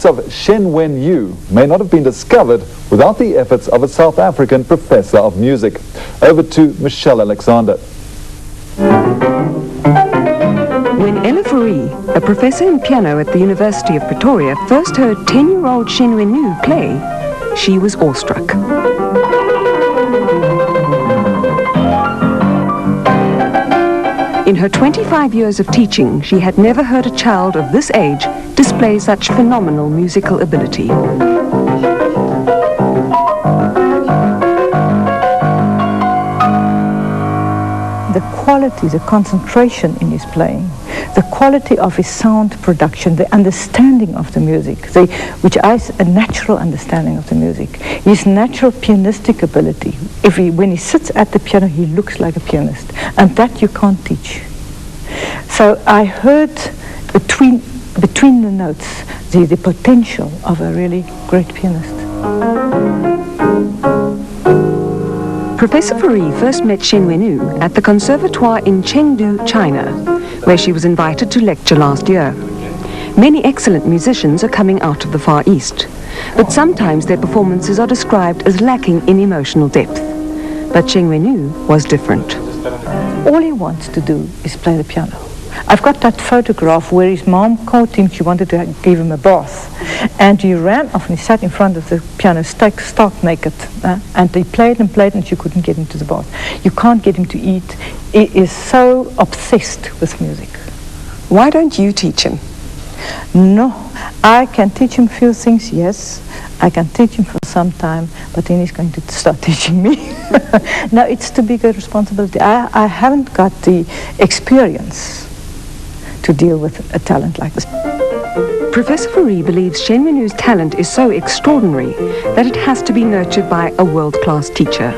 Of Shen Wen-yu may not have been discovered without the efforts of a South African professor of music. Over to Michelle Alexander. When Ella Fourie, a professor in piano at the University of Pretoria, first heard 10-year-old Shen Wen-yu play, she was awestruck. In her 25 years of teaching, she had never heard a child of this age display such phenomenal musical ability. The quality, the concentration in his playing, the quality of his sound production, the understanding of the music, a natural understanding of the music, his natural pianistic ability. When he sits at the piano, he looks like a pianist, and that you can't teach. So I heard between the notes the potential of a really great pianist. Professor Fourie first met Shen Wen-yu at the Conservatoire in Chengdu, China, where she was invited to lecture last year. Many excellent musicians are coming out of the Far East, but sometimes their performances are described as lacking in emotional depth. But Shen Wen-yu was different. All he wants to do is play the piano. I've got that photograph where his mom called him, she wanted to give him a bath. And he ran off and he sat in front of the piano, stark naked. And they played and she couldn't get him to the bath. You can't get him to eat. He is so obsessed with music. Why don't you teach him? No, I can teach him a few things, yes. I can teach him for some time, but then he's going to start teaching me. No, it's too big a responsibility. I haven't got the experience to deal with a talent like this. Professor Fourie believes Shen Wen-yu's talent is so extraordinary that it has to be nurtured by a world-class teacher.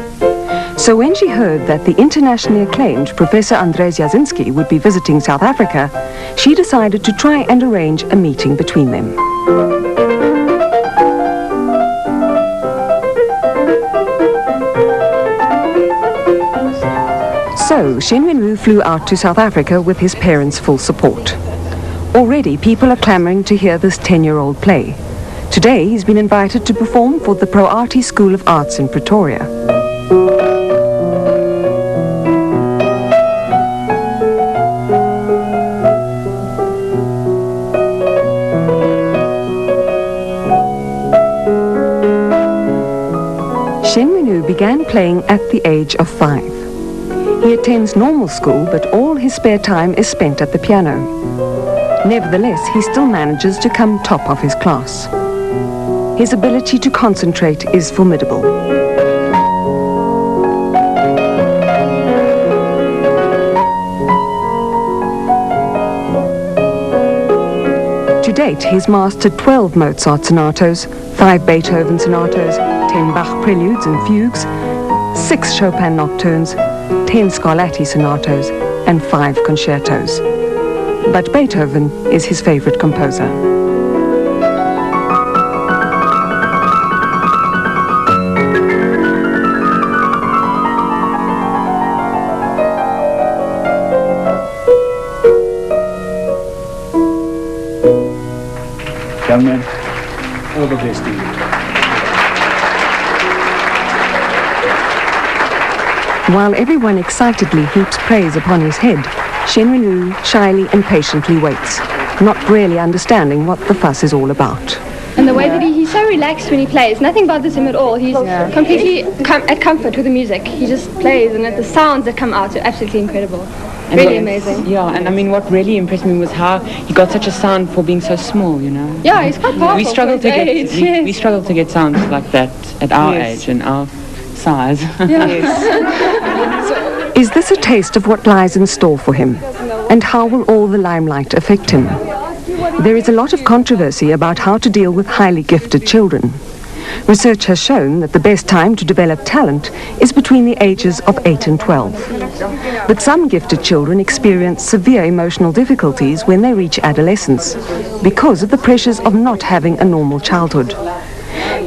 So when she heard that the internationally acclaimed Professor Andres Jasinski would be visiting South Africa, she decided to try and arrange a meeting between them. So, Shen Wen-yu flew out to South Africa with his parents' full support. Already, people are clamoring to hear this 10-year-old play. Today, he's been invited to perform for the Pro Arti School of Arts in Pretoria. Shen Wen-yu began playing at the age of 5. He attends normal school, but all his spare time is spent at the piano. Nevertheless, he still manages to come top of his class. His ability to concentrate is formidable. To date, he's mastered 12 Mozart sonatos, 5 Beethoven sonatos, 10 Bach preludes and fugues, 6 Chopin nocturnes, 10 Scarlatti sonatos, and 5 concertos. But Beethoven is his favorite composer. Young man, all the best to you. While everyone excitedly heaps praise upon his head, Shen Wen-yu shyly and patiently waits, not really understanding what the fuss is all about. And the way that he's so relaxed when he plays, nothing bothers him at all. He's completely at comfort with the music. He just plays, and the sounds that come out are absolutely incredible. And really amazing. Yeah, and I mean, what really impressed me was how he got such a sound for being so small, you know. Yeah, he's quite powerful. We struggle to get sounds like that at our age and our size. Is this a taste of what lies in store for him? And how will all the limelight affect him? There is a lot of controversy about how to deal with highly gifted children. Research has shown that the best time to develop talent is between the ages of 8 and 12. But some gifted children experience severe emotional difficulties when they reach adolescence because of the pressures of not having a normal childhood.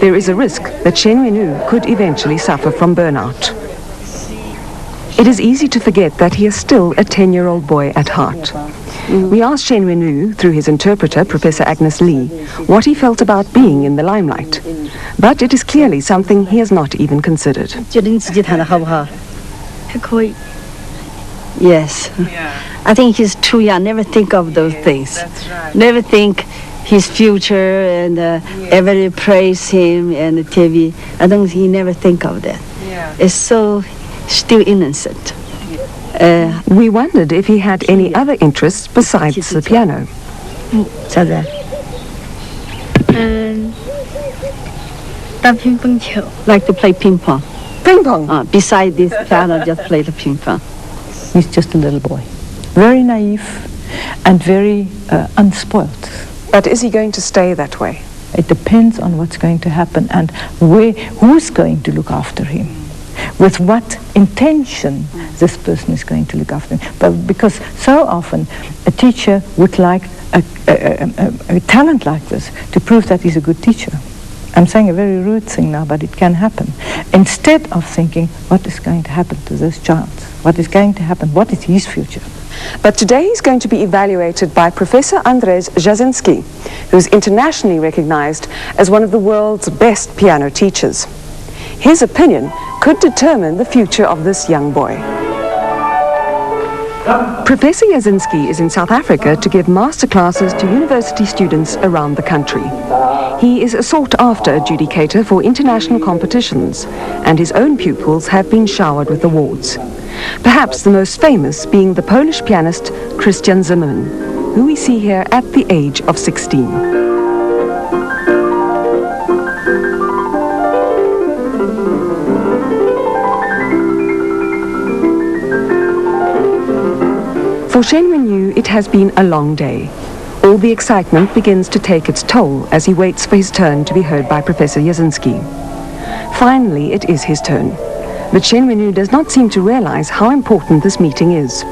There is a risk that Shen Wen-yu could eventually suffer from burnout. It is easy to forget that he is still a 10-year-old boy at heart. We asked Shen Wen-yu, through his interpreter, Professor Agnes Lee, what he felt about being in the limelight. But it is clearly something he has not even considered. Yes. I think he's too young. Never think of those things. Never think his future and everybody praise him and the TV. I don't. He never think of that. It's so still innocent. We wondered if he had any other interests besides the piano. Like to play ping pong. Ping pong? Beside this piano, just play the ping pong. He's just a little boy. Very naive and very unspoilt. But is he going to stay that way? It depends on what's going to happen and who's going to look after him. With what intention this person is going to look after him. But because so often a teacher would like a talent like this to prove that he's a good teacher. I'm saying a very rude thing now, but it can happen. Instead of thinking, what is going to happen to this child? What is going to happen? What is his future? But today he's going to be evaluated by Professor Andrzej Jasinski, who's internationally recognized as one of the world's best piano teachers. His opinion could determine the future of this young boy. Professor Jasinski is in South Africa to give master classes to university students around the country. He is a sought-after adjudicator for international competitions, and his own pupils have been showered with awards. Perhaps the most famous being the Polish pianist Christian Zimmerman, who we see here at the age of 16. For Shen Wen-yu, it has been a long day. All the excitement begins to take its toll as he waits for his turn to be heard by Professor Jasinski. Finally, it is his turn. But Shen Wen-yu does not seem to realize how important this meeting is.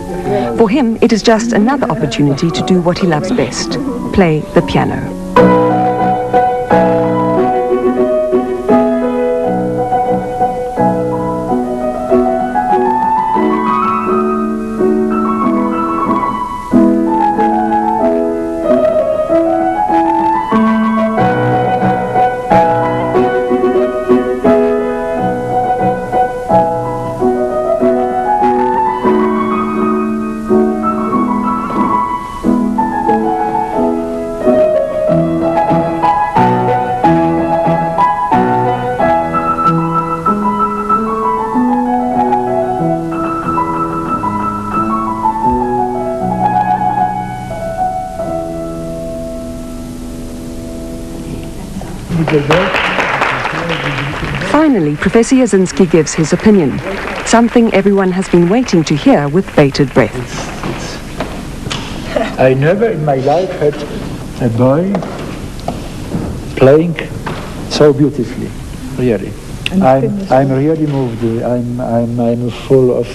For him, it is just another opportunity to do what he loves best, play the piano. Finally, Professor Jasinski gives his opinion, something everyone has been waiting to hear with bated breath. I never in my life had a boy playing so beautifully, really. I'm really moved. I'm full of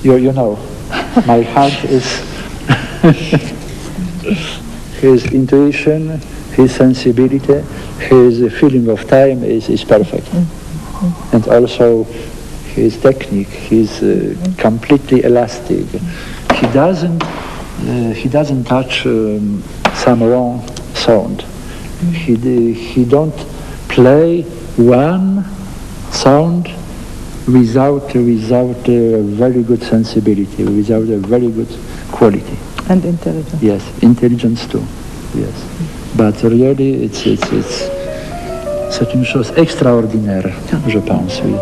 you know, my heart is his intuition, his sensibility, his feeling of time is perfect. And also his technique, he's completely elastic. He doesn't touch some wrong sound. He don't play one sound without a very good sensibility, without a very good quality. And intelligence. Yes, intelligence too. Yes. But really, c'est une chose extraordinaire, je pense, oui.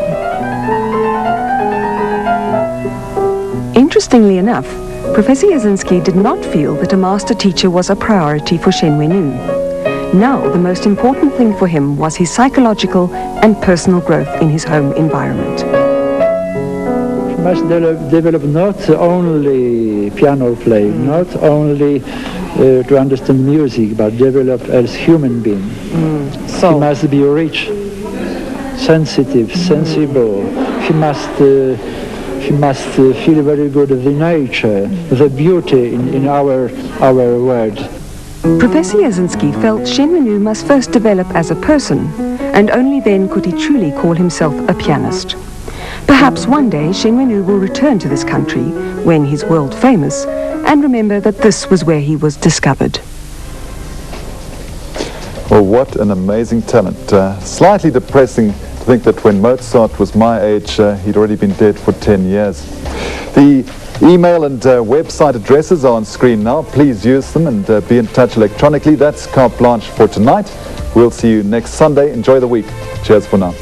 Interestingly enough, Professor Jasinski did not feel that a master teacher was a priority for Shen Wen-yu. Now, the most important thing for him was his psychological and personal growth in his home environment. He must develop not only piano playing, not only to understand music, but develop as human being. So he must be rich, sensitive, sensible. He must feel very good the nature, the beauty in our world. Professor Jasinski felt Shen Wen-yu must first develop as a person, and only then could he truly call himself a pianist. Perhaps one day Shen Wen-yu will return to this country when he's world famous and remember that this was where he was discovered. Well, what an amazing talent. Slightly depressing to think that when Mozart was my age, he'd already been dead for 10 years. The email and website addresses are on screen now. Please use them and be in touch electronically. That's carte blanche for tonight. We'll see you next Sunday. Enjoy the week. Cheers for now.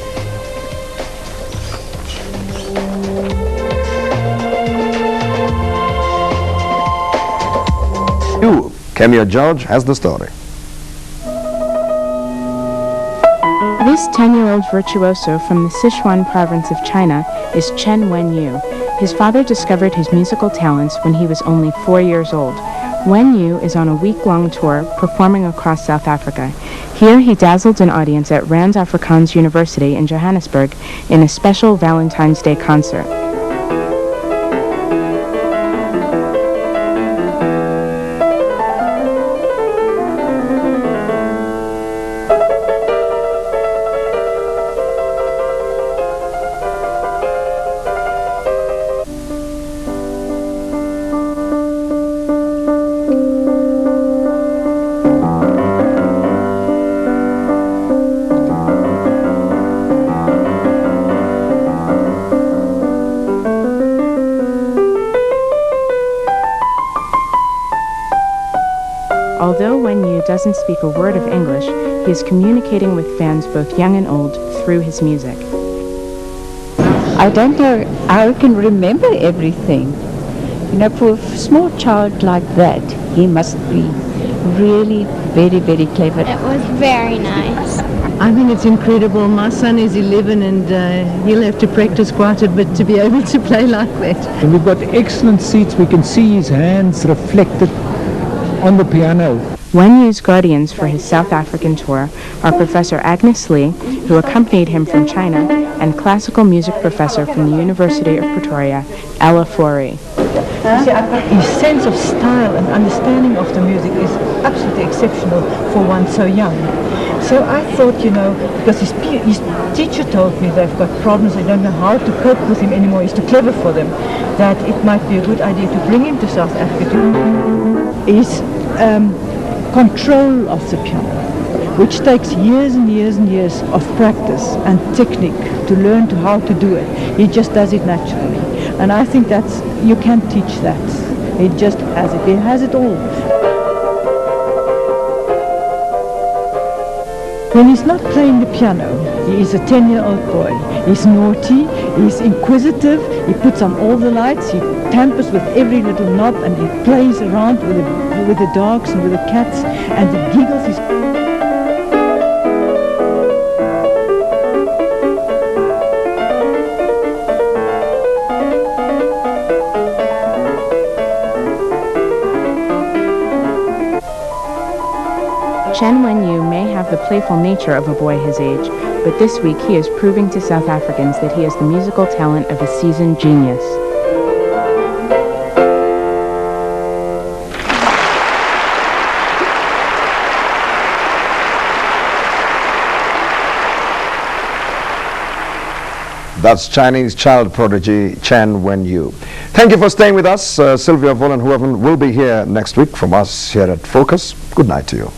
Kenya George has the story. This 10-year-old virtuoso from the Sichuan province of China is Chen Wenyu. His father discovered his musical talents when he was only 4 years old. Wenyu is on a week-long tour performing across South Africa. Here he dazzled an audience at Rand Afrikaans University in Johannesburg in a special Valentine's Day concert. Although Wenyu doesn't speak a word of English, he is communicating with fans both young and old through his music. I don't know how I can remember everything. You know, for a small child like that, he must be really very, very clever. It was very nice. I think it's incredible. My son is 11 and he'll have to practice quite a bit to be able to play like that. And we've got excellent seats. We can see his hands reflected on the piano. Wenyu's guardians for his South African tour are Professor Agnes Lee, who accompanied him from China, and classical music professor from the University of Pretoria, Ella Forey. His sense of style and understanding of the music is absolutely exceptional for one so young. So I thought, you know, because his teacher told me they've got problems, they don't know how to cope with him anymore, he's too clever for them, that it might be a good idea to bring him to South Africa. His control of the piano, which takes years and years and years of practice and technique to learn how to do it. He just does it naturally. And I think that's, you can't teach that. He just has it. He has it all. When he's not playing the piano, he is a 10-year-old boy. He's naughty, he's inquisitive, he puts on all the lights, he tampers with every little knob, and he plays around with the dogs and with the cats, and he giggles. Chen Wenyu may have the playful nature of a boy his age, but this week he is proving to South Africans that he has the musical talent of a seasoned genius. That's Chinese child prodigy Chen Wenyu. Thank you for staying with us. Sylvia Vollenhoven will be here next week from us here at Focus. Good night to you.